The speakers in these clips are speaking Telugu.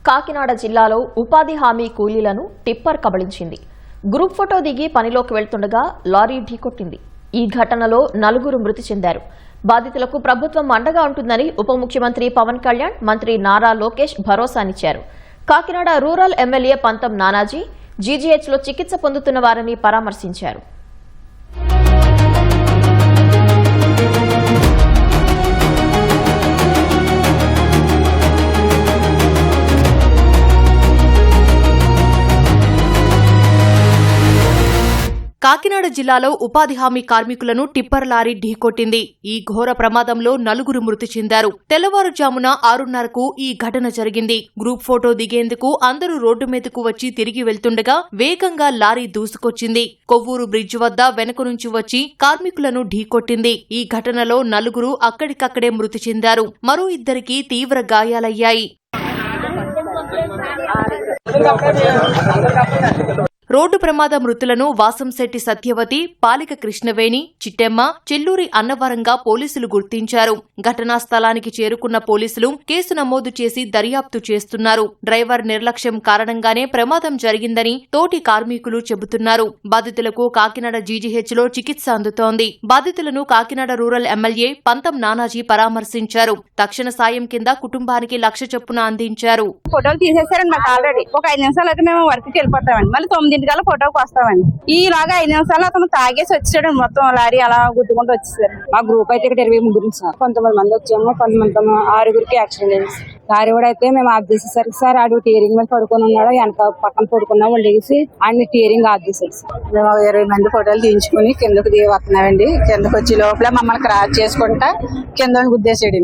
కాకినాడ జిల్లాలో ఉపాధి హామీ కూలీలను టిప్పర్ కబళించింది. గ్రూప్ ఫోటో దిగి పనిలోకి వెళ్తుండగా లారీ ఢీకొట్టింది. ఈ ఘటనలో 4 మృతి చెందారు. బాధితులకు ప్రభుత్వం అండగా ఉంటుందని ఉప ముఖ్యమంత్రి పవన్ కళ్యాణ్, మంత్రి నారా లోకేష్ భరోసానిచ్చారు. కాకినాడ రూరల్ ఎమ్మెల్యే పంతం నానాజీ జీజీహెచ్లో చికిత్స పొందుతున్న వారిని పరామర్శించారు. కాకినాడ జిల్లాలో ఉపాధి హామీ కార్మికులను టిప్పర్ లారీ ఢీకొట్టింది. ఈ ఘోర ప్రమాదంలో 4 మృతి చెందారు. తెల్లవారుజామున 6:30కు ఈ ఘటన జరిగింది. గ్రూప్ ఫోటో దిగేందుకు అందరూ రోడ్డు మీదకు వచ్చి తిరిగి వెళ్తుండగా వేగంగా లారీ దూసుకొచ్చింది. కొవ్వూరు బ్రిడ్జ్ వద్ద వెనుక నుంచి వచ్చి కార్మికులను ఢీకొట్టింది. ఈ ఘటనలో 4 అక్కడికక్కడే మృతి చెందారు. మరో 2కి తీవ్ర గాయాలయ్యాయి. రోడ్డు ప్రమాద మృతులను వాసంశెట్టి సత్యవతి, పాలిక కృష్ణవేణి, చిట్టెమ్మ, చెల్లూరి అన్నవరంగా పోలీసులు గుర్తించారు. ఘటనా స్థలానికి చేరుకున్న పోలీసులు కేసు నమోదు చేసి దర్యాప్తు చేస్తున్నారు. డ్రైవర్ నిర్లక్ష్యం కారణంగానే ప్రమాదం జరిగిందని తోటి కార్మికులు చెబుతున్నారు. బాధితులకు కాకినాడ జీజీహెచ్లో చికిత్స అందుతోంది. బాధితులను కాకినాడ రూరల్ ఎమ్మెల్యే పంతం నానాజీ పరామర్శించారు. తక్షణ సాయం కింద కుటుంబానికి 1,00,000 చొప్పున అందించారు. ఫోటోలు తీసేశారండి మాకు ఆల్రెడీ. ఒక 5 నిమిషాలు అయితే మేము వర్క్కి వెళ్ళిపోతామండి. మళ్ళీ 9 గంటల ఫోటోకి వస్తామండి. ఈలాగా 5 నిమిషాలు అతను తాగేసి వచ్చాడు. మొత్తం లారీ అలా గుద్దుకుంటూ వచ్చేసారు. మా గ్రూప్ అయితే ఇక్కడ 23 సార్. కొంతమంది వచ్చాము, కొంతమంది 6 యాక్సిడెంట్ అయింది. లారీ కూడా అయితే మేము ఆఫ్ చేసేసరికి సార్ ఆడు టీరింగ్ మీద పడుకొని ఉన్నాడు. వెనక పక్కన పడుకున్నా వాళ్ళు లేసి ఆయన టీరింగ్ ఆఫ్ చేశారు సార్. మేము 20 మంది ఫోటోలు తీయించుకుని కిందకు వస్తున్నామండి. కిందకు వచ్చి లోపల మమ్మల్ని క్రాస్ చేసుకుంటా కింద గుద్దేసాడు.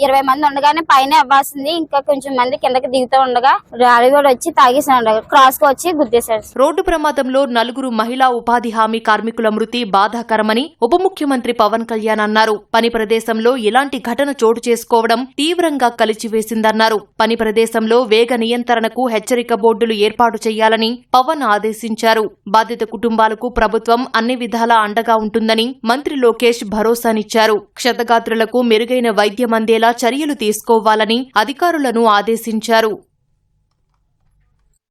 20 మంది ఉండగానే పైన అవ్వాల్సింది. ఇంకా కొంచెం మంది కిందకి దిగుతూ ఉండగా లారీ కూడా వచ్చి తాగేసాడు. క్రాస్ కు వచ్చి గుద్దేశాడు. రోడ్డు ప్రమాదంలో 4 మహిళా ఉపాధి హామీ కార్మికుల మృతి బాధాకరమని ఉప ముఖ్యమంత్రి పవన్ కళ్యాణ్ అన్నారు. పని ప్రదేశంలో ఇలాంటి ఘటన చోటు చేసుకోవడం తీవ్రంగా కలిచివేసిందన్నారు. పని ప్రదేశంలో వేగ నియంత్రణకు హెచ్చరిక బోర్డులు ఏర్పాటు చేయాలని పవన్ ఆదేశించారు. బాధిత కుటుంబాలకు ప్రభుత్వం అన్ని విధాలా అండగా ఉంటుందని మంత్రి లోకేష్ భరోసానిచ్చారు. క్షతగాత్రులకు మెరుగైన వైద్యం అందేలా చర్యలు తీసుకోవాలని అధికారులను ఆదేశించారు.